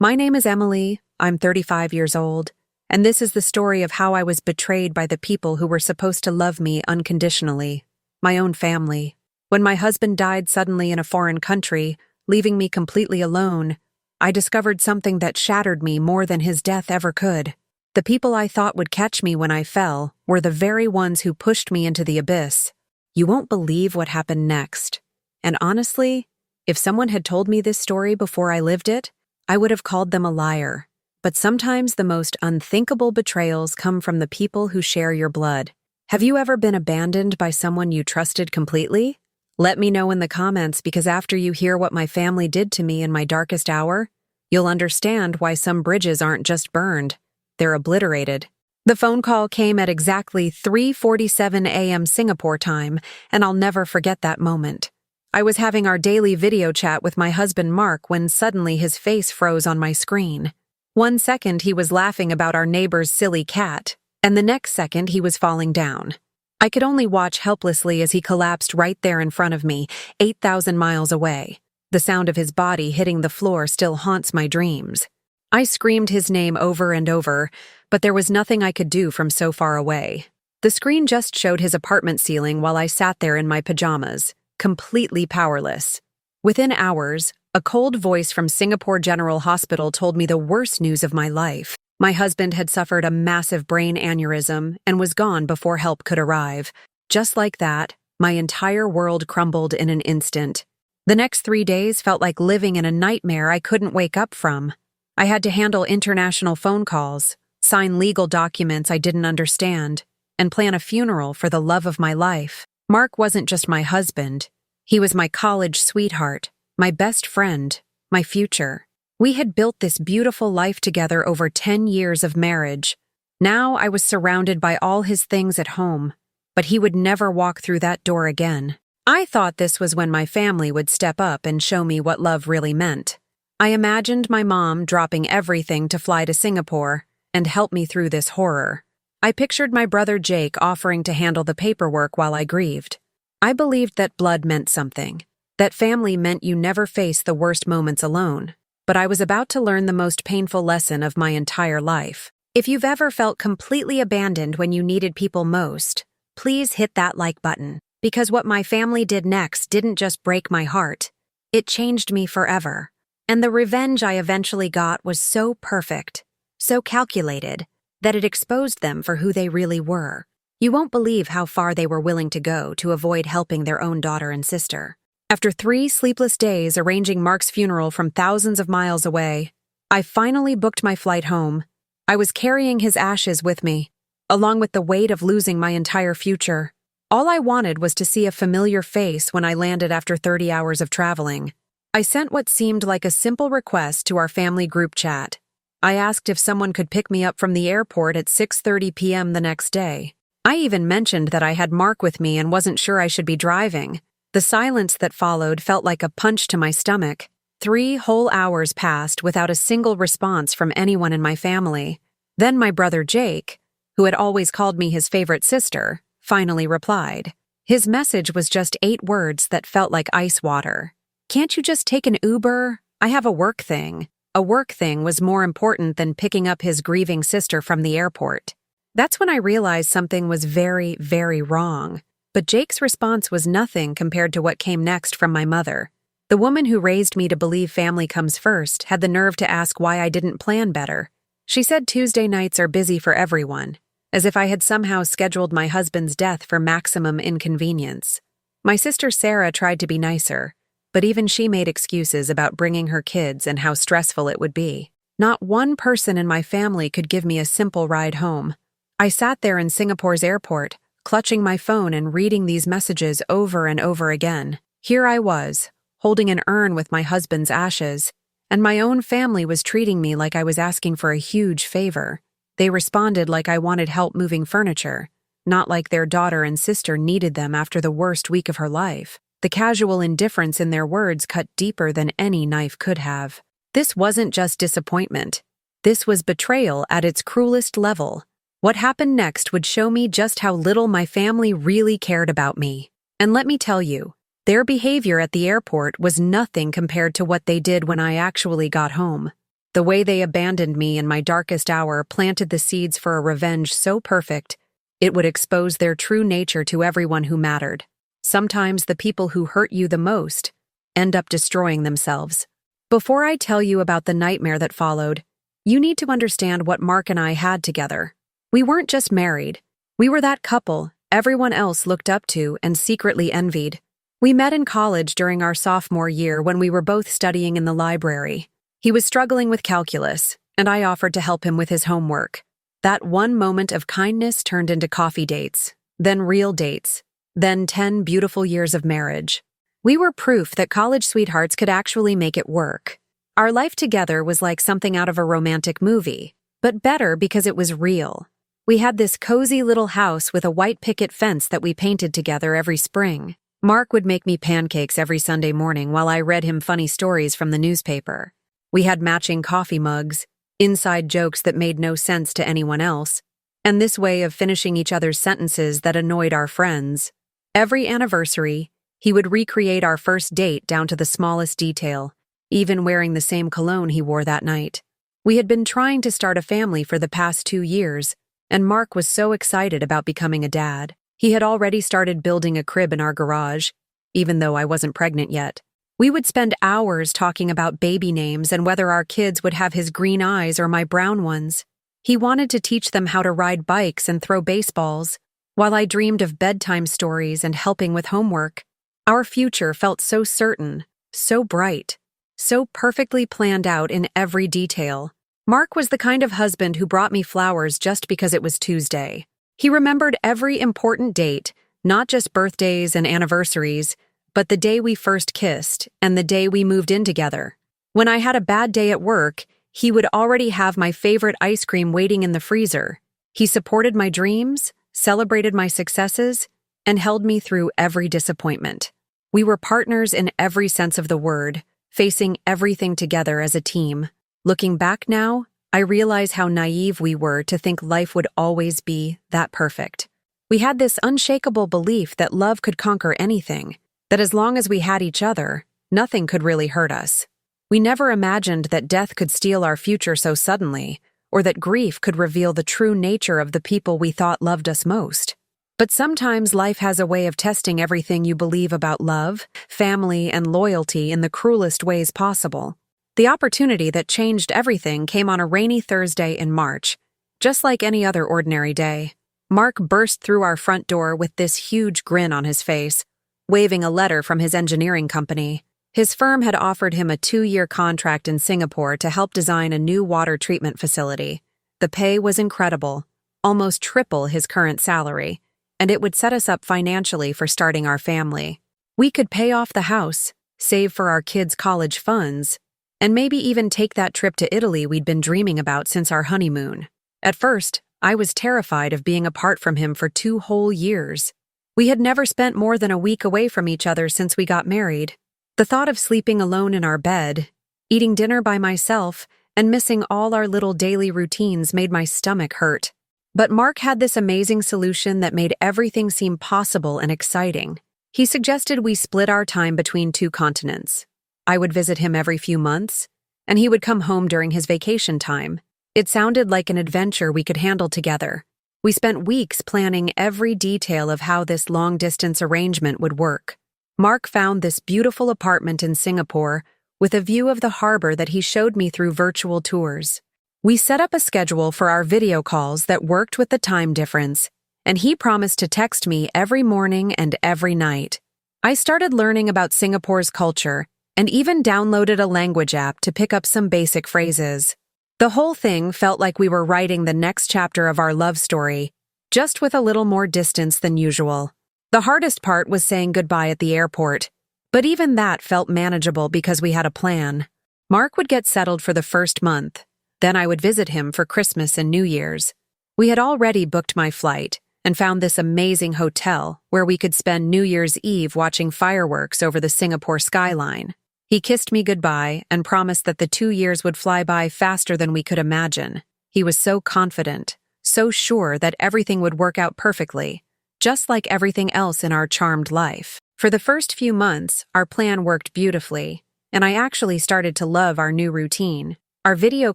My name is Emily, I'm 35 years old, and this is the story of how I was betrayed by the people who were supposed to love me unconditionally, my own family. When my husband died suddenly in a foreign country, leaving me completely alone, I discovered something that shattered me more than his death ever could. The people I thought would catch me when I fell were the very ones who pushed me into the abyss. You won't believe what happened next. And honestly, if someone had told me this story before I lived it, I would have called them a liar. But sometimes the most unthinkable betrayals come from the people who share your blood. Have you ever been abandoned by someone you trusted completely? Let me know in the comments, because after you hear what my family did to me in my darkest hour, you'll understand why some bridges aren't just burned, they're obliterated. The phone call came at exactly 3:47 a.m. Singapore time, and I'll never forget that moment. I was having our daily video chat with my husband Mark when suddenly his face froze on my screen. 1 second he was laughing about our neighbor's silly cat, and the next second he was falling down. I could only watch helplessly as he collapsed right there in front of me, 8,000 miles away. The sound of his body hitting the floor still haunts my dreams. I screamed his name over and over, but there was nothing I could do from so far away. The screen just showed his apartment ceiling while I sat there in my pajamas, completely powerless. Within hours, a cold voice from Singapore General Hospital told me the worst news of my life. My husband had suffered a massive brain aneurysm and was gone before help could arrive. Just like that, my entire world crumbled in an instant. The next 3 days felt like living in a nightmare I couldn't wake up from. I had to handle international phone calls, sign legal documents I didn't understand, and plan a funeral for the love of my life. Mark wasn't just my husband. He was my college sweetheart, my best friend, my future. We had built this beautiful life together over 10 years of marriage. Now I was surrounded by all his things at home, but he would never walk through that door again. I thought this was when my family would step up and show me what love really meant. I imagined my mom dropping everything to fly to Singapore and help me through this horror. I pictured my brother Jake offering to handle the paperwork while I grieved. I believed that blood meant something, that family meant you never face the worst moments alone. But I was about to learn the most painful lesson of my entire life. If you've ever felt completely abandoned when you needed people most, please hit that like button, because what my family did next didn't just break my heart, it changed me forever. And the revenge I eventually got was so perfect, so calculated, that it exposed them for who they really were. You won't believe how far they were willing to go to avoid helping their own daughter and sister. After 3 sleepless days arranging Mark's funeral from thousands of miles away, I finally booked my flight home. I was carrying his ashes with me, along with the weight of losing my entire future. All I wanted was to see a familiar face when I landed after 30 hours of traveling. I sent what seemed like a simple request to our family group chat. I asked if someone could pick me up from the airport at 6:30 p.m. the next day. I even mentioned that I had Mark with me and wasn't sure I should be driving. The silence that followed felt like a punch to my stomach. 3 whole hours passed without a single response from anyone in my family. Then my brother Jake, who had always called me his favorite sister, finally replied. His message was just 8 words that felt like ice water. "Can't you just take an Uber? I have a work thing." A work thing was more important than picking up his grieving sister from the airport. That's when I realized something was very, very wrong. But Jake's response was nothing compared to what came next from my mother. The woman who raised me to believe family comes first had the nerve to ask why I didn't plan better. She said Tuesday nights are busy for everyone, as if I had somehow scheduled my husband's death for maximum inconvenience. My sister Sarah tried to be nicer, but even she made excuses about bringing her kids and how stressful it would be. Not one person in my family could give me a simple ride home. I sat there in Singapore's airport, clutching my phone and reading these messages over and over again. Here I was, holding an urn with my husband's ashes, and my own family was treating me like I was asking for a huge favor. They responded like I wanted help moving furniture, not like their daughter and sister needed them after the worst week of her life. The casual indifference in their words cut deeper than any knife could have. This wasn't just disappointment. This was betrayal at its cruelest level. What happened next would show me just how little my family really cared about me. And let me tell you, their behavior at the airport was nothing compared to what they did when I actually got home. The way they abandoned me in my darkest hour planted the seeds for a revenge so perfect, it would expose their true nature to everyone who mattered. Sometimes the people who hurt you the most end up destroying themselves. Before I tell you about the nightmare that followed, you need to understand what Mark and I had together. We weren't just married. We were that couple everyone else looked up to and secretly envied. We met in college during our sophomore year when we were both studying in the library. He was struggling with calculus, and I offered to help him with his homework. That one moment of kindness turned into coffee dates, then real dates, then 10 beautiful years of marriage. We were proof that college sweethearts could actually make it work. Our life together was like something out of a romantic movie, but better because it was real. We had this cozy little house with a white picket fence that we painted together every spring. Mark would make me pancakes every Sunday morning while I read him funny stories from the newspaper. We had matching coffee mugs, inside jokes that made no sense to anyone else, and this way of finishing each other's sentences that annoyed our friends. Every anniversary, he would recreate our first date down to the smallest detail, even wearing the same cologne he wore that night. We had been trying to start a family for the past 2 years, and Mark was so excited about becoming a dad. He had already started building a crib in our garage, even though I wasn't pregnant yet. We would spend hours talking about baby names and whether our kids would have his green eyes or my brown ones. He wanted to teach them how to ride bikes and throw baseballs, while I dreamed of bedtime stories and helping with homework. Our future felt so certain, so bright, so perfectly planned out in every detail. Mark was the kind of husband who brought me flowers just because it was Tuesday. He remembered every important date, not just birthdays and anniversaries, but the day we first kissed and the day we moved in together. When I had a bad day at work, he would already have my favorite ice cream waiting in the freezer. He supported my dreams, celebrated my successes, and held me through every disappointment. We were partners in every sense of the word, facing everything together as a team. Looking back now, I realize how naive we were to think life would always be that perfect. We had this unshakable belief that love could conquer anything, that as long as we had each other, nothing could really hurt us. We never imagined that death could steal our future so suddenly, or that grief could reveal the true nature of the people we thought loved us most. But sometimes life has a way of testing everything you believe about love, family, and loyalty in the cruelest ways possible. The opportunity that changed everything came on a rainy Thursday in March. Just like any other ordinary day, Mark burst through our front door with this huge grin on his face, waving a letter from his engineering company. His firm had offered him a 2-year contract in Singapore to help design a new water treatment facility. The pay was incredible, almost triple his current salary, and it would set us up financially for starting our family. We could pay off the house, save for our kids' college funds, and maybe even take that trip to Italy we'd been dreaming about since our honeymoon. At first, I was terrified of being apart from him for 2 whole years. We had never spent more than a week away from each other since we got married. The thought of sleeping alone in our bed, eating dinner by myself, and missing all our little daily routines made my stomach hurt. But Mark had this amazing solution that made everything seem possible and exciting. He suggested we split our time between 2 continents. I would visit him every few months, and he would come home during his vacation time. It sounded like an adventure we could handle together. We spent weeks planning every detail of how this long-distance arrangement would work. Mark found this beautiful apartment in Singapore with a view of the harbor that he showed me through virtual tours. We set up a schedule for our video calls that worked with the time difference, and he promised to text me every morning and every night. I started learning about Singapore's culture and even downloaded a language app to pick up some basic phrases. The whole thing felt like we were writing the next chapter of our love story, just with a little more distance than usual. The hardest part was saying goodbye at the airport, but even that felt manageable because we had a plan. Mark would get settled for the first month, then I would visit him for Christmas and New Year's. We had already booked my flight and found this amazing hotel where we could spend New Year's Eve watching fireworks over the Singapore skyline. He kissed me goodbye and promised that the 2 years would fly by faster than we could imagine. He was so confident, so sure that everything would work out perfectly, just like everything else in our charmed life. For the first few months, our plan worked beautifully, and I actually started to love our new routine. Our video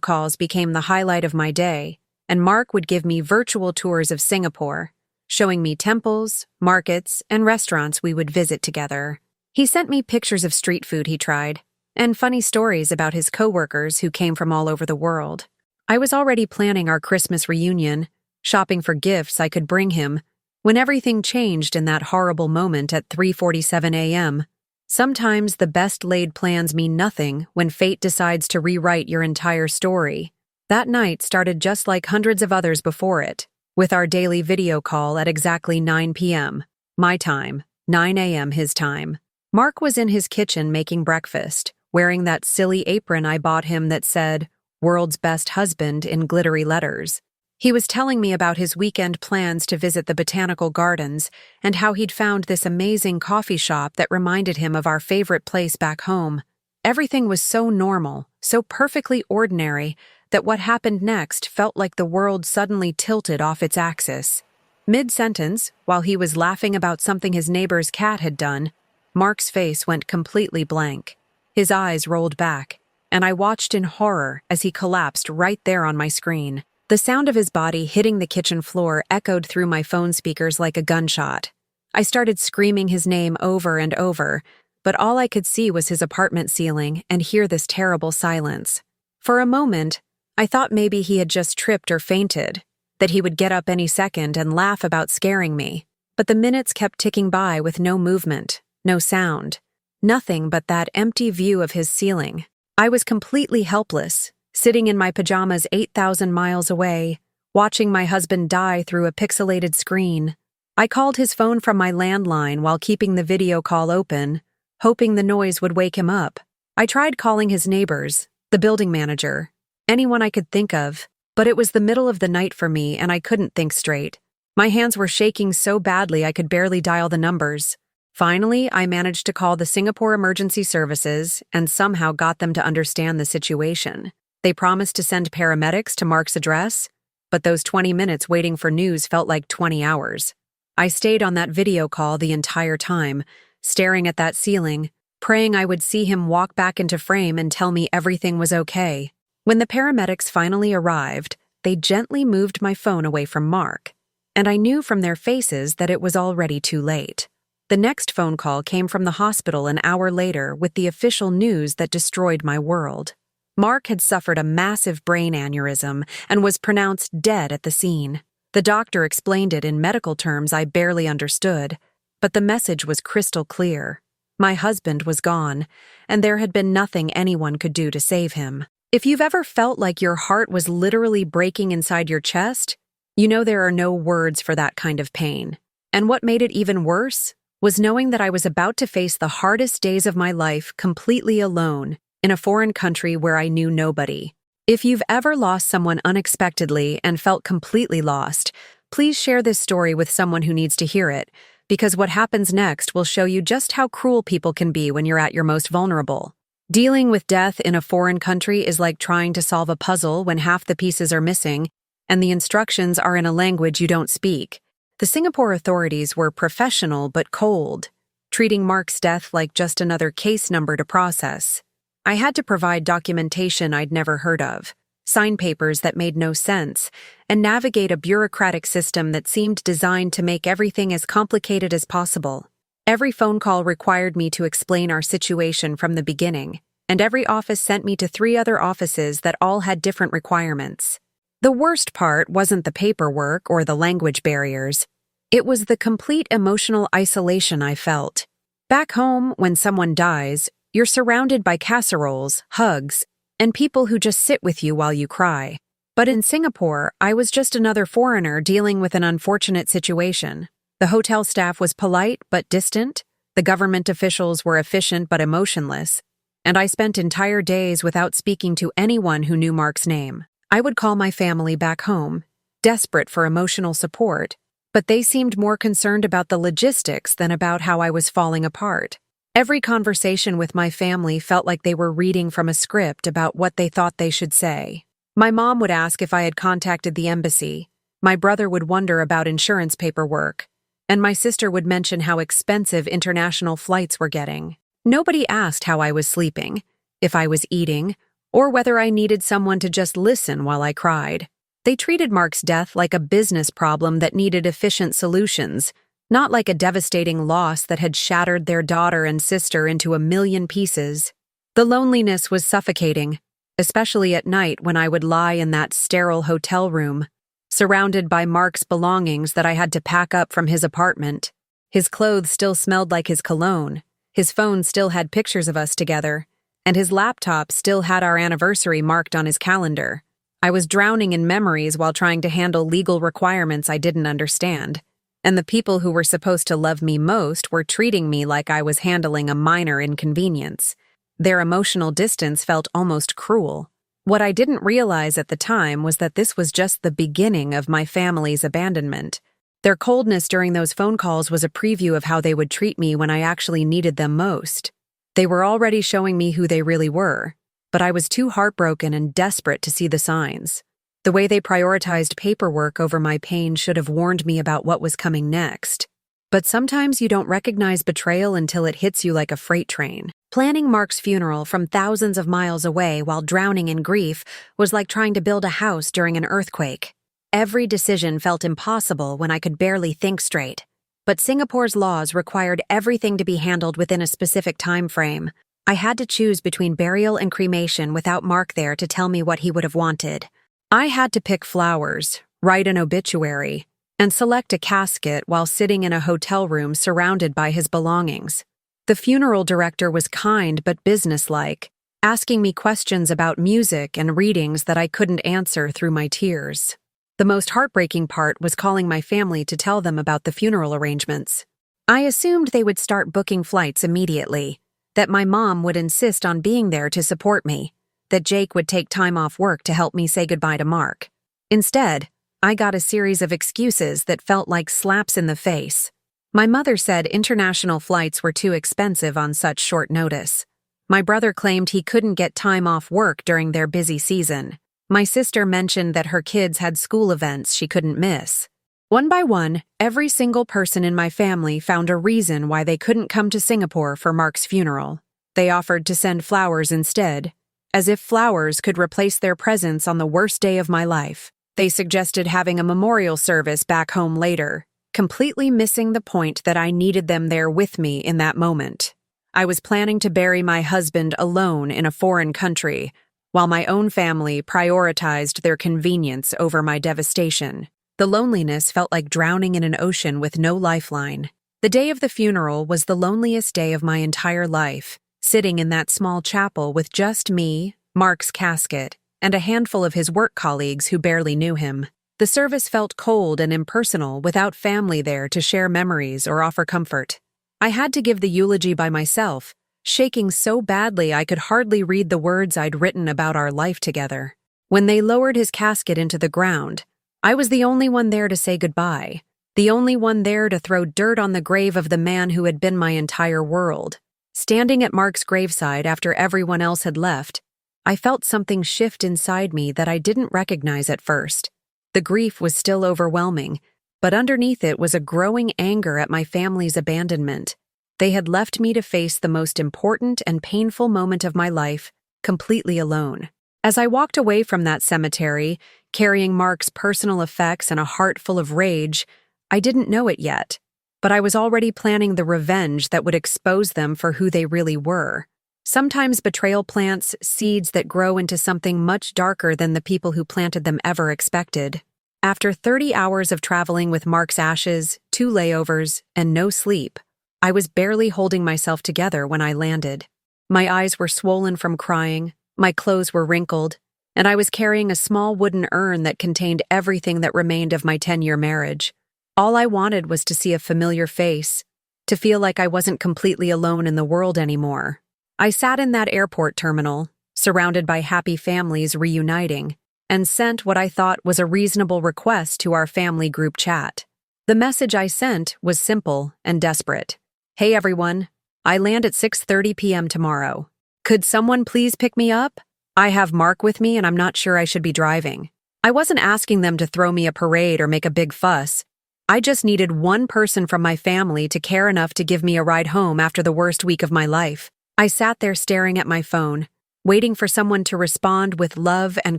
calls became the highlight of my day, and Mark would give me virtual tours of Singapore, showing me temples, markets, and restaurants we would visit together. He sent me pictures of street food he tried, and funny stories about his coworkers who came from all over the world. I was already planning our Christmas reunion, shopping for gifts I could bring him, when everything changed in that horrible moment at 3:47 a.m. Sometimes the best laid plans mean nothing when fate decides to rewrite your entire story. That night started just like hundreds of others before it, with our daily video call at exactly 9 p.m. my time, 9 a.m. his time. Mark was in his kitchen making breakfast, wearing that silly apron I bought him that said, "World's Best Husband" in glittery letters. He was telling me about his weekend plans to visit the botanical gardens and how he'd found this amazing coffee shop that reminded him of our favorite place back home. Everything was so normal, so perfectly ordinary, that what happened next felt like the world suddenly tilted off its axis. Mid-sentence, while he was laughing about something his neighbor's cat had done, Mark's face went completely blank. His eyes rolled back, and I watched in horror as he collapsed right there on my screen. The sound of his body hitting the kitchen floor echoed through my phone speakers like a gunshot. I started screaming his name over and over, but all I could see was his apartment ceiling and hear this terrible silence. For a moment, I thought maybe he had just tripped or fainted, that he would get up any second and laugh about scaring me. But the minutes kept ticking by with no movement, no sound, nothing but that empty view of his ceiling. I was completely helpless, sitting in my pajamas 8,000 miles away, watching my husband die through a pixelated screen. I called his phone from my landline while keeping the video call open, hoping the noise would wake him up. I tried calling his neighbors, the building manager, anyone I could think of, but it was the middle of the night for me and I couldn't think straight. My hands were shaking so badly I could barely dial the numbers. Finally, I managed to call the Singapore Emergency Services and somehow got them to understand the situation. They promised to send paramedics to Mark's address, but those 20 minutes waiting for news felt like 20 hours. I stayed on that video call the entire time, staring at that ceiling, praying I would see him walk back into frame and tell me everything was okay. When the paramedics finally arrived, they gently moved my phone away from Mark, and I knew from their faces that it was already too late. The next phone call came from the hospital an hour later with the official news that destroyed my world. Mark had suffered a massive brain aneurysm and was pronounced dead at the scene. The doctor explained it in medical terms I barely understood, but the message was crystal clear. My husband was gone, and there had been nothing anyone could do to save him. If you've ever felt like your heart was literally breaking inside your chest, you know there are no words for that kind of pain. And what made it even worse was knowing that I was about to face the hardest days of my life completely alone, in a foreign country where I knew nobody. If you've ever lost someone unexpectedly and felt completely lost, please share this story with someone who needs to hear it, because what happens next will show you just how cruel people can be when you're at your most vulnerable. Dealing with death in a foreign country is like trying to solve a puzzle when half the pieces are missing, and the instructions are in a language you don't speak. The Singapore authorities were professional but cold, treating Mark's death like just another case number to process. I had to provide documentation I'd never heard of, sign papers that made no sense, and navigate a bureaucratic system that seemed designed to make everything as complicated as possible. Every phone call required me to explain our situation from the beginning, and every office sent me to 3 other offices that all had different requirements. The worst part wasn't the paperwork or the language barriers. It was the complete emotional isolation I felt. Back home, when someone dies, you're surrounded by casseroles, hugs, and people who just sit with you while you cry. But in Singapore, I was just another foreigner dealing with an unfortunate situation. The hotel staff was polite but distant, the government officials were efficient but emotionless, and I spent entire days without speaking to anyone who knew Mark's name. I would call my family back home, desperate for emotional support, but they seemed more concerned about the logistics than about how I was falling apart. Every conversation with my family felt like they were reading from a script about what they thought they should say. My mom would ask if I had contacted the embassy, my brother would wonder about insurance paperwork, and my sister would mention how expensive international flights were getting. Nobody asked how I was sleeping, if I was eating, or whether I needed someone to just listen while I cried. They treated Mark's death like a business problem that needed efficient solutions, not like a devastating loss that had shattered their daughter and sister into a million pieces. The loneliness was suffocating, especially at night when I would lie in that sterile hotel room, surrounded by Mark's belongings that I had to pack up from his apartment. His clothes still smelled like his cologne, his phone still had pictures of us together, and his laptop still had our anniversary marked on his calendar. I was drowning in memories while trying to handle legal requirements I didn't understand, and the people who were supposed to love me most were treating me like I was handling a minor inconvenience. Their emotional distance felt almost cruel. What I didn't realize at the time was that this was just the beginning of my family's abandonment. Their coldness during those phone calls was a preview of how they would treat me when I actually needed them most. They were already showing me who they really were, but I was too heartbroken and desperate to see the signs. The way they prioritized paperwork over my pain should have warned me about what was coming next. But sometimes you don't recognize betrayal until it hits you like a freight train. Planning Mark's funeral from thousands of miles away while drowning in grief was like trying to build a house during an earthquake. Every decision felt impossible when I could barely think straight. But Singapore's laws required everything to be handled within a specific time frame. I had to choose between burial and cremation without Mark there to tell me what he would have wanted. I had to pick flowers, write an obituary, and select a casket while sitting in a hotel room surrounded by his belongings. The funeral director was kind but businesslike, asking me questions about music and readings that I couldn't answer through my tears. The most heartbreaking part was calling my family to tell them about the funeral arrangements. I assumed they would start booking flights immediately, that my mom would insist on being there to support me, that Jake would take time off work to help me say goodbye to Mark. Instead, I got a series of excuses that felt like slaps in the face. My mother said international flights were too expensive on such short notice. My brother claimed he couldn't get time off work during their busy season. My sister mentioned that her kids had school events she couldn't miss. One by one, every single person in my family found a reason why they couldn't come to Singapore for Mark's funeral. They offered to send flowers instead, as if flowers could replace their presence on the worst day of my life. They suggested having a memorial service back home later, completely missing the point that I needed them there with me in that moment. I was planning to bury my husband alone in a foreign country, while my own family prioritized their convenience over my devastation. The loneliness felt like drowning in an ocean with no lifeline. The day of the funeral was the loneliest day of my entire life, sitting in that small chapel with just me, Mark's casket, and a handful of his work colleagues who barely knew him. The service felt cold and impersonal without family there to share memories or offer comfort. I had to give the eulogy by myself, shaking so badly I could hardly read the words I'd written about our life together. When they lowered his casket into the ground, I was the only one there to say goodbye, the only one there to throw dirt on the grave of the man who had been my entire world. Standing at Mark's graveside after everyone else had left, I felt something shift inside me that I didn't recognize at first. The grief was still overwhelming, but underneath it was a growing anger at my family's abandonment. They had left me to face the most important and painful moment of my life, completely alone. As I walked away from that cemetery, carrying Mark's personal effects and a heart full of rage, I didn't know it yet, but I was already planning the revenge that would expose them for who they really were. Sometimes betrayal plants seeds that grow into something much darker than the people who planted them ever expected. After 30 hours of traveling with Mark's ashes, 2 layovers, and no sleep, I was barely holding myself together when I landed. My eyes were swollen from crying, my clothes were wrinkled, and I was carrying a small wooden urn that contained everything that remained of my 10-year marriage. All I wanted was to see a familiar face, to feel like I wasn't completely alone in the world anymore. I sat in that airport terminal, surrounded by happy families reuniting, and sent what I thought was a reasonable request to our family group chat. The message I sent was simple and desperate. Hey everyone, I land at 6:30 p.m. tomorrow. Could someone please pick me up? I have Mark with me and I'm not sure I should be driving. I wasn't asking them to throw me a parade or make a big fuss. I just needed one person from my family to care enough to give me a ride home after the worst week of my life. I sat there staring at my phone, waiting for someone to respond with love and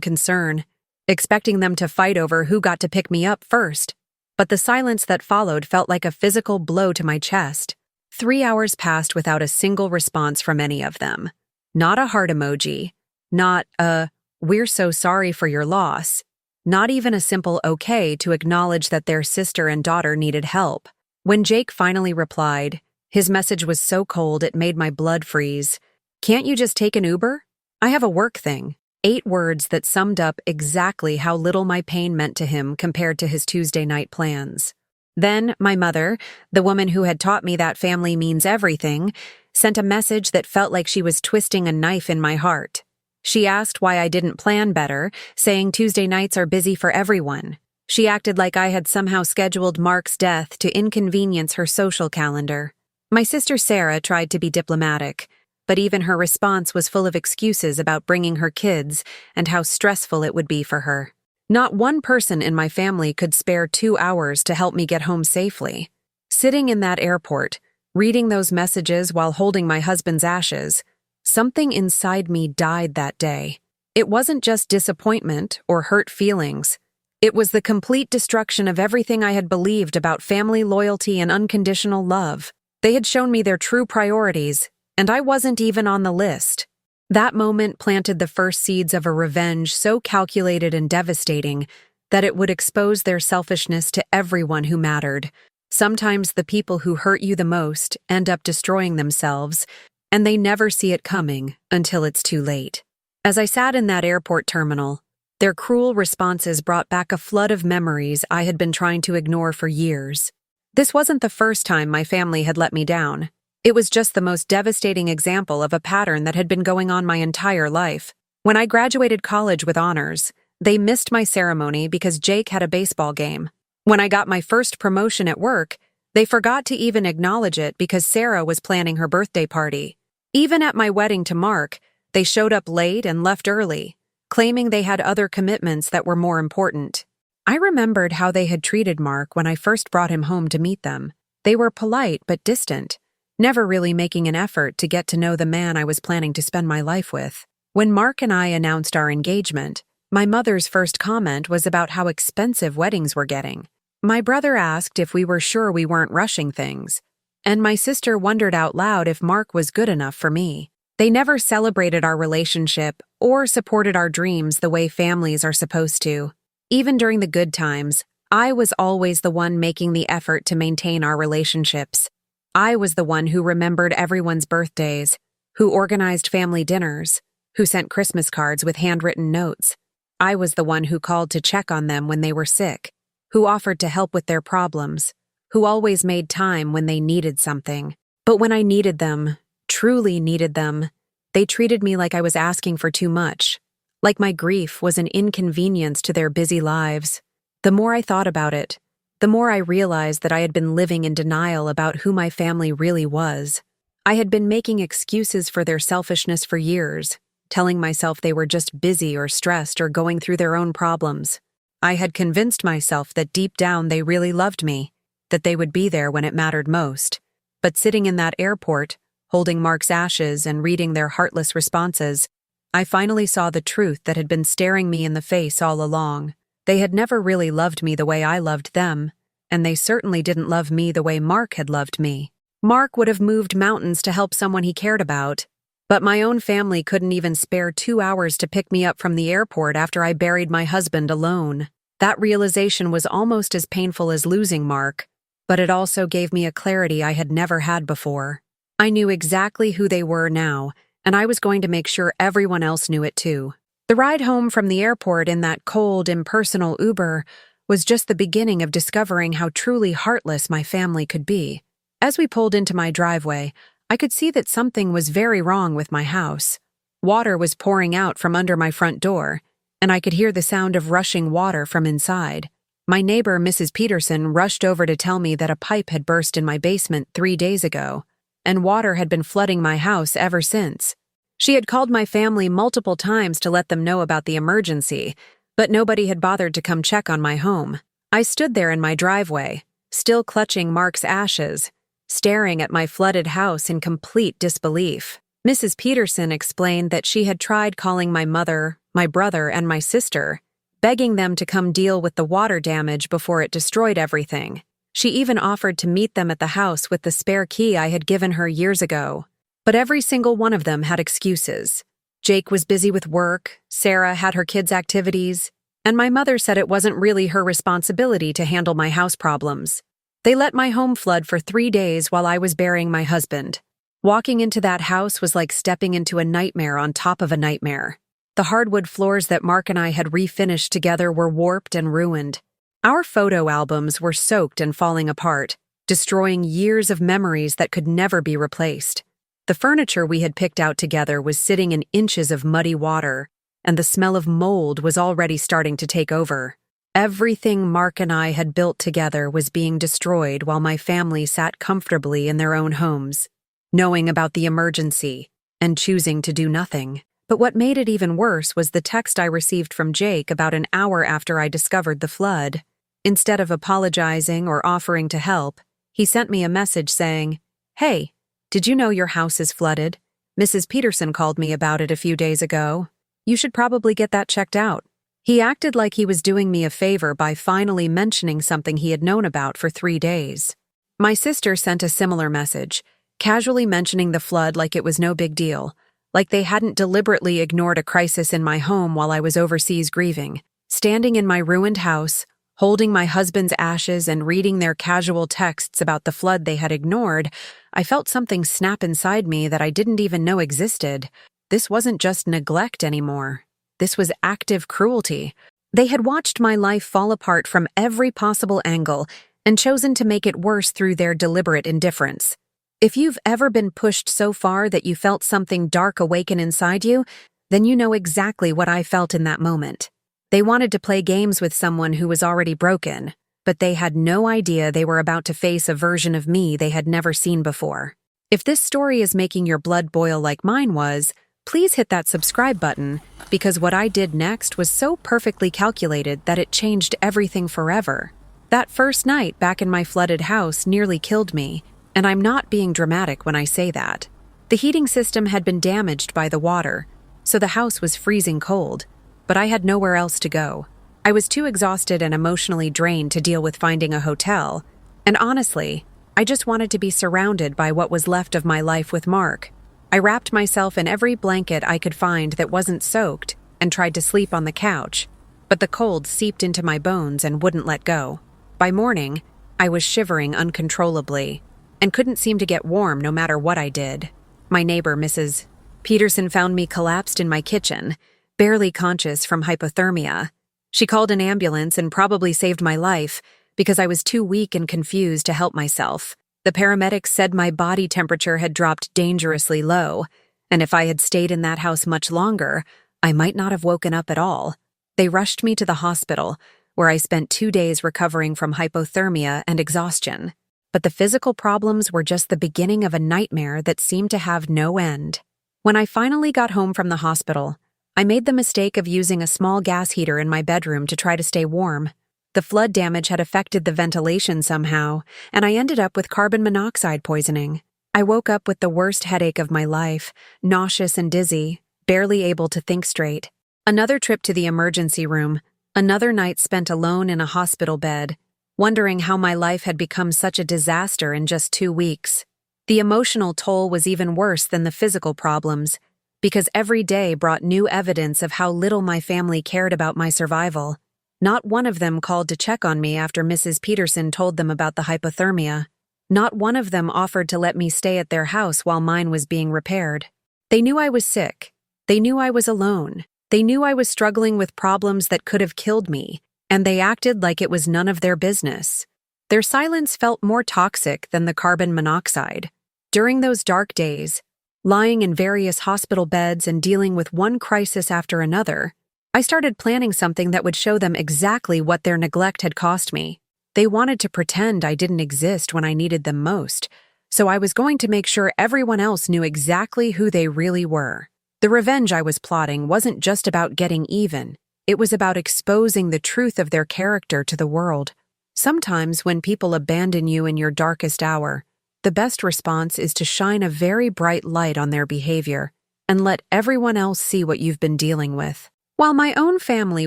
concern, expecting them to fight over who got to pick me up first. But the silence that followed felt like a physical blow to my chest. 3 hours passed without a single response from any of them. Not a heart emoji. Not a, "we're so sorry for your loss." Not even a simple okay to acknowledge that their sister and daughter needed help. When Jake finally replied, his message was so cold it made my blood freeze. "Can't you just take an Uber? I have a work thing." 8 words that summed up exactly how little my pain meant to him compared to his Tuesday night plans. Then, my mother, the woman who had taught me that family means everything, sent a message that felt like she was twisting a knife in my heart. She asked why I didn't plan better, saying Tuesday nights are busy for everyone. She acted like I had somehow scheduled Mark's death to inconvenience her social calendar. My sister Sarah tried to be diplomatic, but even her response was full of excuses about bringing her kids and how stressful it would be for her. Not one person in my family could spare 2 hours to help me get home safely. Sitting in that airport, reading those messages while holding my husband's ashes, something inside me died that day. It wasn't just disappointment or hurt feelings. It was the complete destruction of everything I had believed about family loyalty and unconditional love. They had shown me their true priorities, and I wasn't even on the list. That moment planted the first seeds of a revenge so calculated and devastating that it would expose their selfishness to everyone who mattered. Sometimes the people who hurt you the most end up destroying themselves, and they never see it coming until it's too late. As I sat in that airport terminal, their cruel responses brought back a flood of memories I had been trying to ignore for years. This wasn't the first time my family had let me down. It was just the most devastating example of a pattern that had been going on my entire life. When I graduated college with honors, they missed my ceremony because Jake had a baseball game. When I got my first promotion at work, they forgot to even acknowledge it because Sarah was planning her birthday party. Even at my wedding to Mark, they showed up late and left early, claiming they had other commitments that were more important. I remembered how they had treated Mark when I first brought him home to meet them. They were polite but distant, never really making an effort to get to know the man I was planning to spend my life with. When Mark and I announced our engagement, my mother's first comment was about how expensive weddings were getting. My brother asked if we were sure we weren't rushing things, and my sister wondered out loud if Mark was good enough for me. They never celebrated our relationship or supported our dreams the way families are supposed to. Even during the good times, I was always the one making the effort to maintain our relationships. I was the one who remembered everyone's birthdays, who organized family dinners, who sent Christmas cards with handwritten notes. I was the one who called to check on them when they were sick, who offered to help with their problems, who always made time when they needed something. But when I needed them, truly needed them, they treated me like I was asking for too much, like my grief was an inconvenience to their busy lives. The more I thought about it, the more I realized that I had been living in denial about who my family really was. I had been making excuses for their selfishness for years, telling myself they were just busy or stressed or going through their own problems. I had convinced myself that deep down they really loved me, that they would be there when it mattered most. But sitting in that airport, holding Mark's ashes and reading their heartless responses, I finally saw the truth that had been staring me in the face all along. They had never really loved me the way I loved them, and they certainly didn't love me the way Mark had loved me. Mark would have moved mountains to help someone he cared about, but my own family couldn't even spare 2 hours to pick me up from the airport after I buried my husband alone. That realization was almost as painful as losing Mark, but it also gave me a clarity I had never had before. I knew exactly who they were now, and I was going to make sure everyone else knew it too. The ride home from the airport in that cold, impersonal Uber was just the beginning of discovering how truly heartless my family could be. As we pulled into my driveway, I could see that something was very wrong with my house. Water was pouring out from under my front door, and I could hear the sound of rushing water from inside. My neighbor, Mrs. Peterson, rushed over to tell me that a pipe had burst in my basement 3 days ago, and water had been flooding my house ever since. She had called my family multiple times to let them know about the emergency, but nobody had bothered to come check on my home. I stood there in my driveway, still clutching Mark's ashes, staring at my flooded house in complete disbelief. Mrs. Peterson explained that she had tried calling my mother, my brother, and my sister, begging them to come deal with the water damage before it destroyed everything. She even offered to meet them at the house with the spare key I had given her years ago. But every single one of them had excuses. Jake was busy with work, Sarah had her kids' activities, and my mother said it wasn't really her responsibility to handle my house problems. They let my home flood for 3 days while I was burying my husband. Walking into that house was like stepping into a nightmare on top of a nightmare. The hardwood floors that Mark and I had refinished together were warped and ruined. Our photo albums were soaked and falling apart, destroying years of memories that could never be replaced. The furniture we had picked out together was sitting in inches of muddy water, and the smell of mold was already starting to take over. Everything Mark and I had built together was being destroyed while my family sat comfortably in their own homes, knowing about the emergency and choosing to do nothing. But what made it even worse was the text I received from Jake about an hour after I discovered the flood. Instead of apologizing or offering to help, he sent me a message saying, "Hey, did you know your house is flooded? Mrs. Peterson called me about it a few days ago. You should probably get that checked out." He acted like he was doing me a favor by finally mentioning something he had known about for 3 days. My sister sent a similar message, casually mentioning the flood like it was no big deal, like they hadn't deliberately ignored a crisis in my home while I was overseas grieving. Standing in my ruined house, holding my husband's ashes and reading their casual texts about the flood they had ignored, I felt something snap inside me that I didn't even know existed. This wasn't just neglect anymore. This was active cruelty. They had watched my life fall apart from every possible angle and chosen to make it worse through their deliberate indifference. If you've ever been pushed so far that you felt something dark awaken inside you, then you know exactly what I felt in that moment. They wanted to play games with someone who was already broken, but they had no idea they were about to face a version of me they had never seen before. If this story is making your blood boil like mine was, please hit that subscribe button, because what I did next was so perfectly calculated that it changed everything forever. That first night back in my flooded house nearly killed me, and I'm not being dramatic when I say that. The heating system had been damaged by the water, so the house was freezing cold, but I had nowhere else to go. I was too exhausted and emotionally drained to deal with finding a hotel, and honestly, I just wanted to be surrounded by what was left of my life with Mark. I wrapped myself in every blanket I could find that wasn't soaked and tried to sleep on the couch, but the cold seeped into my bones and wouldn't let go. By morning, I was shivering uncontrollably and couldn't seem to get warm no matter what I did. My neighbor, Mrs. Peterson, found me collapsed in my kitchen, barely conscious from hypothermia. She called an ambulance and probably saved my life because I was too weak and confused to help myself. The paramedics said my body temperature had dropped dangerously low, and if I had stayed in that house much longer, I might not have woken up at all. They rushed me to the hospital, where I spent 2 days recovering from hypothermia and exhaustion. But the physical problems were just the beginning of a nightmare that seemed to have no end. When I finally got home from the hospital, I made the mistake of using a small gas heater in my bedroom to try to stay warm. The flood damage had affected the ventilation somehow, and I ended up with carbon monoxide poisoning. I woke up with the worst headache of my life, nauseous and dizzy, barely able to think straight. Another trip to the emergency room, another night spent alone in a hospital bed, wondering how my life had become such a disaster in just 2 weeks. The emotional toll was even worse than the physical problems, because every day brought new evidence of how little my family cared about my survival. Not one of them called to check on me after Mrs. Peterson told them about the hypothermia. Not one of them offered to let me stay at their house while mine was being repaired. They knew I was sick. They knew I was alone. They knew I was struggling with problems that could have killed me, and they acted like it was none of their business. Their silence felt more toxic than the carbon monoxide. During those dark days, lying in various hospital beds and dealing with one crisis after another, I started planning something that would show them exactly what their neglect had cost me. They wanted to pretend I didn't exist when I needed them most, so I was going to make sure everyone else knew exactly who they really were. The revenge I was plotting wasn't just about getting even. It was about exposing the truth of their character to the world. Sometimes when people abandon you in your darkest hour, the best response is to shine a very bright light on their behavior and let everyone else see what you've been dealing with. While my own family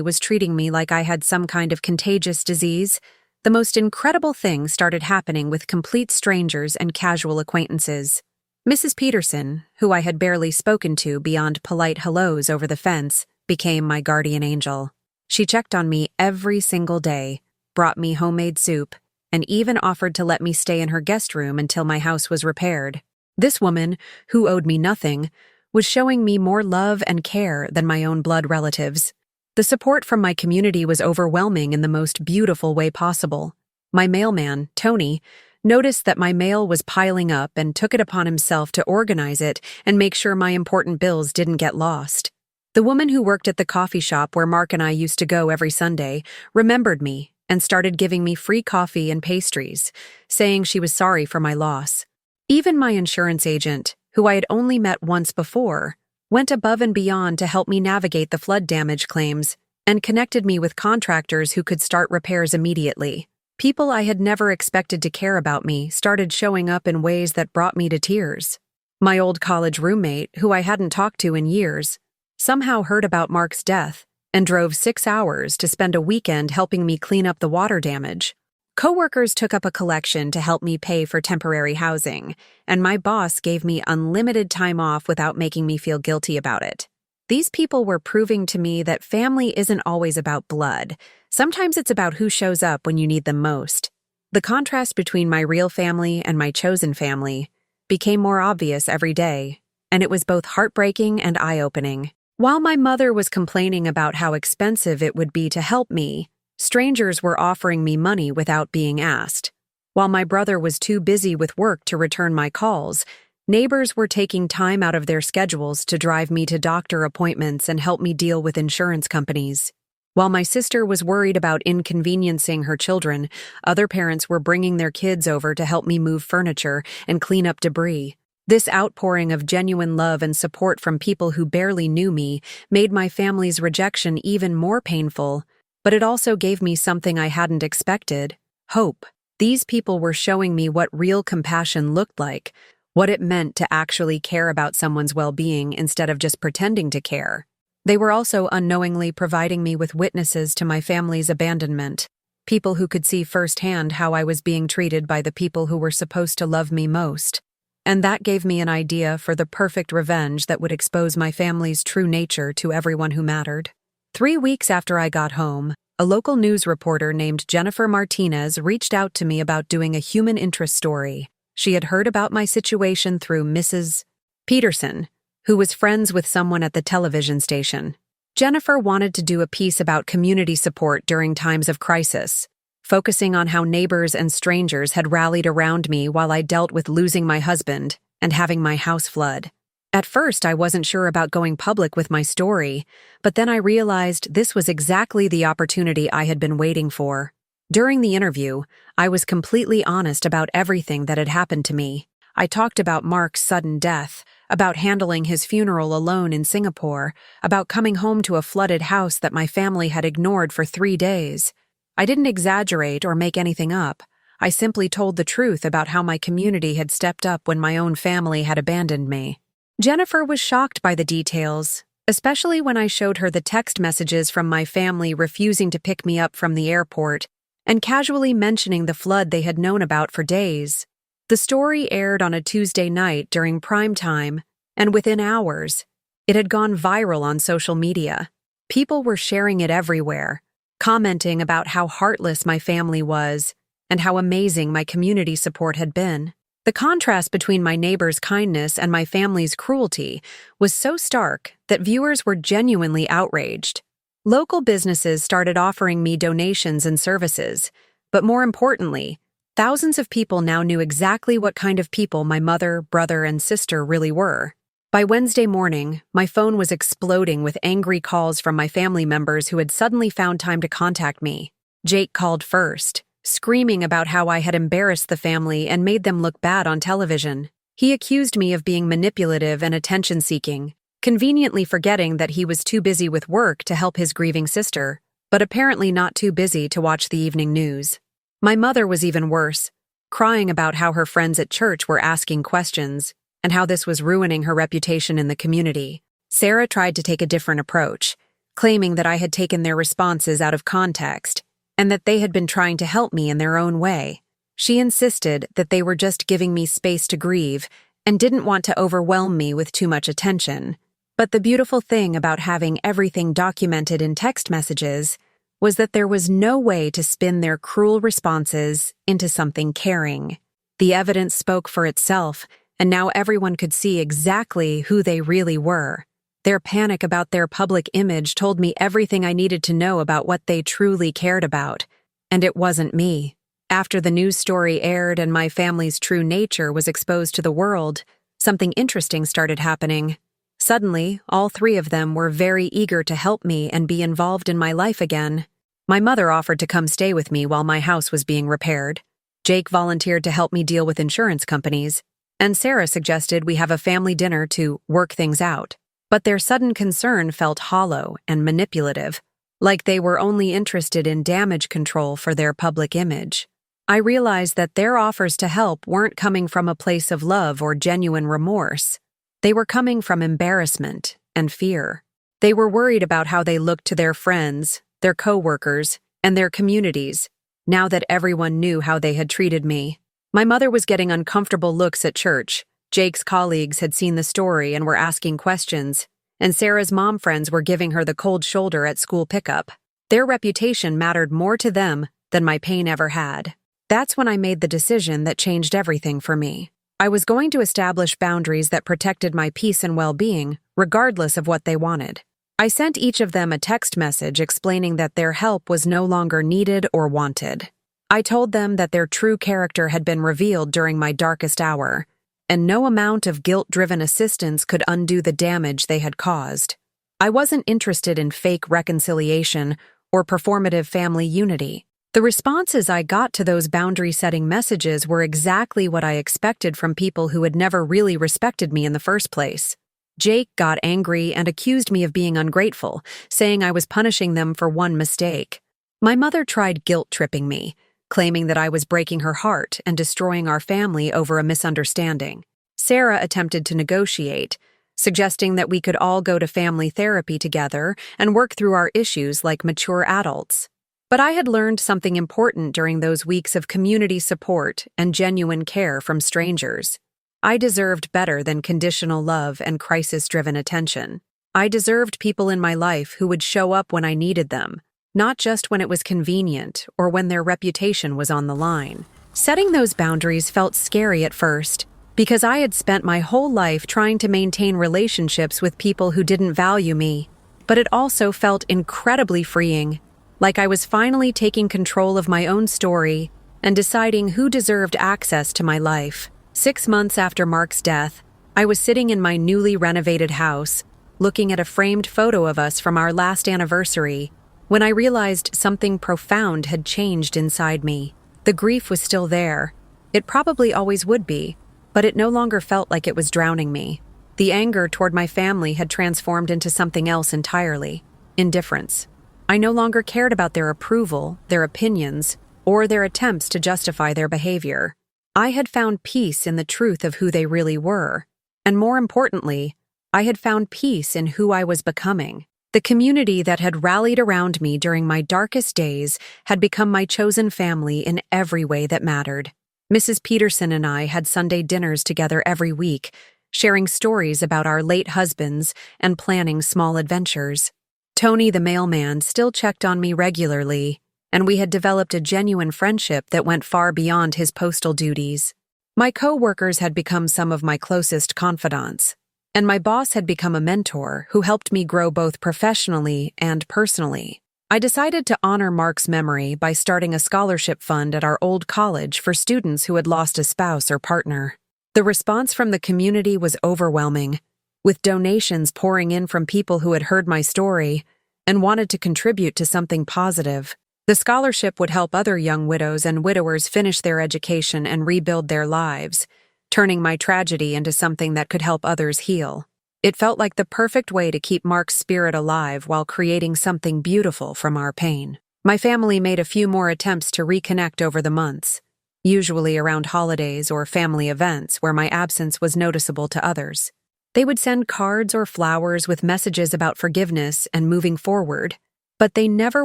was treating me like I had some kind of contagious disease, the most incredible thing started happening with complete strangers and casual acquaintances. Mrs. Peterson, who I had barely spoken to beyond polite hellos over the fence, became my guardian angel. She checked on me every single day, brought me homemade soup, and even offered to let me stay in her guest room until my house was repaired. This woman, who owed me nothing, was showing me more love and care than my own blood relatives. The support from my community was overwhelming in the most beautiful way possible. My mailman, Tony, noticed that my mail was piling up and took it upon himself to organize it and make sure my important bills didn't get lost. The woman who worked at the coffee shop where Mark and I used to go every Sunday remembered me and started giving me free coffee and pastries, saying she was sorry for my loss. Even my insurance agent, who I had only met once before, went above and beyond to help me navigate the flood damage claims and connected me with contractors who could start repairs immediately. People I had never expected to care about me started showing up in ways that brought me to tears. My old college roommate, who I hadn't talked to in years, somehow heard about Mark's death and drove 6 hours to spend a weekend helping me clean up the water damage. Coworkers took up a collection to help me pay for temporary housing, and my boss gave me unlimited time off without making me feel guilty about it. These people were proving to me that family isn't always about blood. Sometimes it's about who shows up when you need them most. The contrast between my real family and my chosen family became more obvious every day, and it was both heartbreaking and eye-opening. While my mother was complaining about how expensive it would be to help me, strangers were offering me money without being asked. While my brother was too busy with work to return my calls, neighbors were taking time out of their schedules to drive me to doctor appointments and help me deal with insurance companies. While my sister was worried about inconveniencing her children, other parents were bringing their kids over to help me move furniture and clean up debris. This outpouring of genuine love and support from people who barely knew me made my family's rejection even more painful, but it also gave me something I hadn't expected: hope. These people were showing me what real compassion looked like, what it meant to actually care about someone's well-being instead of just pretending to care. They were also unknowingly providing me with witnesses to my family's abandonment, people who could see firsthand how I was being treated by the people who were supposed to love me most. And that gave me an idea for the perfect revenge that would expose my family's true nature to everyone who mattered. 3 weeks after I got home, a local news reporter named Jennifer Martinez reached out to me about doing a human interest story. She had heard about my situation through Mrs. Peterson, who was friends with someone at the television station. Jennifer wanted to do a piece about community support during times of crisis, focusing on how neighbors and strangers had rallied around me while I dealt with losing my husband and having my house flood. At first, I wasn't sure about going public with my story, but then I realized this was exactly the opportunity I had been waiting for. During the interview, I was completely honest about everything that had happened to me. I talked about Mark's sudden death, about handling his funeral alone in Singapore, about coming home to a flooded house that my family had ignored for 3 days. I didn't exaggerate or make anything up. I simply told the truth about how my community had stepped up when my own family had abandoned me. Jennifer was shocked by the details, especially when I showed her the text messages from my family refusing to pick me up from the airport and casually mentioning the flood they had known about for days. The story aired on a Tuesday night during prime time, and within hours, it had gone viral on social media. People were sharing it everywhere, commenting about how heartless my family was and how amazing my community support had been. The contrast between my neighbor's kindness and my family's cruelty was so stark that viewers were genuinely outraged. Local businesses started offering me donations and services, but more importantly, thousands of people now knew exactly what kind of people my mother, brother, and sister really were. By Wednesday morning, my phone was exploding with angry calls from my family members who had suddenly found time to contact me. Jake called first, screaming about how I had embarrassed the family and made them look bad on television. He accused me of being manipulative and attention-seeking, conveniently forgetting that he was too busy with work to help his grieving sister, but apparently not too busy to watch the evening news. My mother was even worse. crying about how her friends at church were asking questions and how this was ruining her reputation in the community. Sarah tried to take a different approach, claiming that I had taken their responses out of context and that they had been trying to help me in their own way. She insisted that they were just giving me space to grieve and didn't want to overwhelm me with too much attention. But the beautiful thing about having everything documented in text messages was that there was no way to spin their cruel responses into something caring. The evidence spoke for itself, and now everyone could see exactly who they really were. Their panic about their public image told me everything I needed to know about what they truly cared about, and it wasn't me. After the news story aired and my family's true nature was exposed to the world, something interesting started happening. Suddenly, all three of them were very eager to help me and be involved in my life again. My mother offered to come stay with me while my house was being repaired. Jake volunteered to help me deal with insurance companies, and Sarah suggested we have a family dinner to work things out. But their sudden concern felt hollow and manipulative, like they were only interested in damage control for their public image. I realized that their offers to help weren't coming from a place of love or genuine remorse. They were coming from embarrassment and fear. They were worried about how they looked to their friends, their coworkers, and their communities, now that everyone knew how they had treated me. My mother was getting uncomfortable looks at church. Jake's colleagues had seen the story and were asking questions, and Sarah's mom friends were giving her the cold shoulder at school pickup. Their reputation mattered more to them than my pain ever had. That's when I made the decision that changed everything for me. I was going to establish boundaries that protected my peace and well-being, regardless of what they wanted. I sent each of them a text message explaining that their help was no longer needed or wanted. I told them that their true character had been revealed during my darkest hour, and no amount of guilt-driven assistance could undo the damage they had caused. I wasn't interested in fake reconciliation or performative family unity. The responses I got to those boundary-setting messages were exactly what I expected from people who had never really respected me in the first place. Jake got angry and accused me of being ungrateful, saying I was punishing them for one mistake. My mother tried guilt-tripping me, claiming that I was breaking her heart and destroying our family over a misunderstanding. Sarah attempted to negotiate, suggesting that we could all go to family therapy together and work through our issues like mature adults. But I had learned something important during those weeks of community support and genuine care from strangers. I deserved better than conditional love and crisis-driven attention. I deserved people in my life who would show up when I needed them, not just when it was convenient or when their reputation was on the line. Setting those boundaries felt scary at first, because I had spent my whole life trying to maintain relationships with people who didn't value me. But it also felt incredibly freeing, like I was finally taking control of my own story and deciding who deserved access to my life. 6 months after Mark's death, I was sitting in my newly renovated house, looking at a framed photo of us from our last anniversary, when I realized something profound had changed inside me. The grief was still there. It probably always would be, but it no longer felt like it was drowning me. The anger toward my family had transformed into something else entirely: indifference. I no longer cared about their approval, their opinions, or their attempts to justify their behavior. I had found peace in the truth of who they really were, and more importantly, I had found peace in who I was becoming. The community that had rallied around me during my darkest days had become my chosen family in every way that mattered. Mrs. Peterson and I had Sunday dinners together every week, sharing stories about our late husbands and planning small adventures. Tony the mailman still checked on me regularly, and we had developed a genuine friendship that went far beyond his postal duties. My co-workers had become some of my closest confidants, and my boss had become a mentor who helped me grow both professionally and personally. I decided to honor Mark's memory by starting a scholarship fund at our old college for students who had lost a spouse or partner. The response from the community was overwhelming, with donations pouring in from people who had heard my story and wanted to contribute to something positive. The scholarship would help other young widows and widowers finish their education and rebuild their lives, turning my tragedy into something that could help others heal. It felt like the perfect way to keep Mark's spirit alive while creating something beautiful from our pain. My family made a few more attempts to reconnect over the months, usually around holidays or family events where my absence was noticeable to others. They would send cards or flowers with messages about forgiveness and moving forward, but they never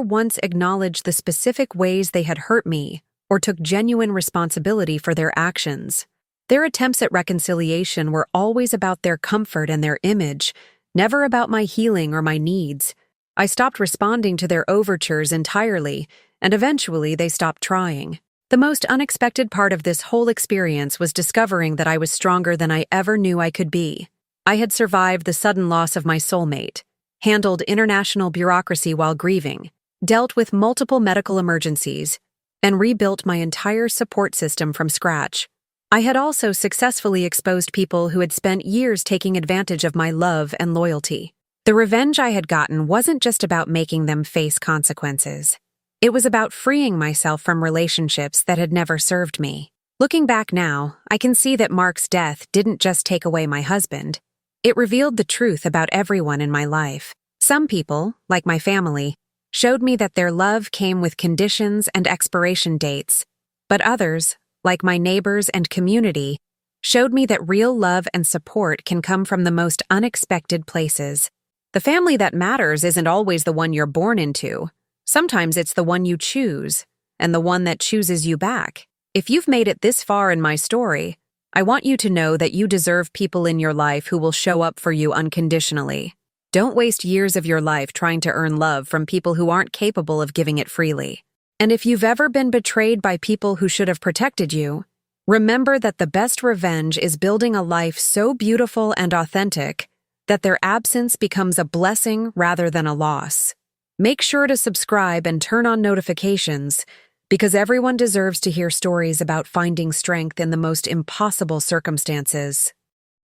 once acknowledged the specific ways they had hurt me or took genuine responsibility for their actions. Their attempts at reconciliation were always about their comfort and their image, never about my healing or my needs. I stopped responding to their overtures entirely, and eventually they stopped trying. The most unexpected part of this whole experience was discovering that I was stronger than I ever knew I could be. I had survived the sudden loss of my soulmate, handled international bureaucracy while grieving, dealt with multiple medical emergencies, and rebuilt my entire support system from scratch. I had also successfully exposed people who had spent years taking advantage of my love and loyalty. The revenge I had gotten wasn't just about making them face consequences. It was about freeing myself from relationships that had never served me. Looking back now, I can see that Mark's death didn't just take away my husband. It revealed the truth about everyone in my life. Some people, like my family, showed me that their love came with conditions and expiration dates, but others, like my neighbors and community, showed me that real love and support can come from the most unexpected places. The family that matters isn't always the one you're born into. Sometimes it's the one you choose, and the one that chooses you back. If you've made it this far in my story, I want you to know that you deserve people in your life who will show up for you unconditionally. Don't waste years of your life trying to earn love from people who aren't capable of giving it freely. And if you've ever been betrayed by people who should have protected you, remember that the best revenge is building a life so beautiful and authentic that their absence becomes a blessing rather than a loss. Make sure to subscribe and turn on notifications, because everyone deserves to hear stories about finding strength in the most impossible circumstances.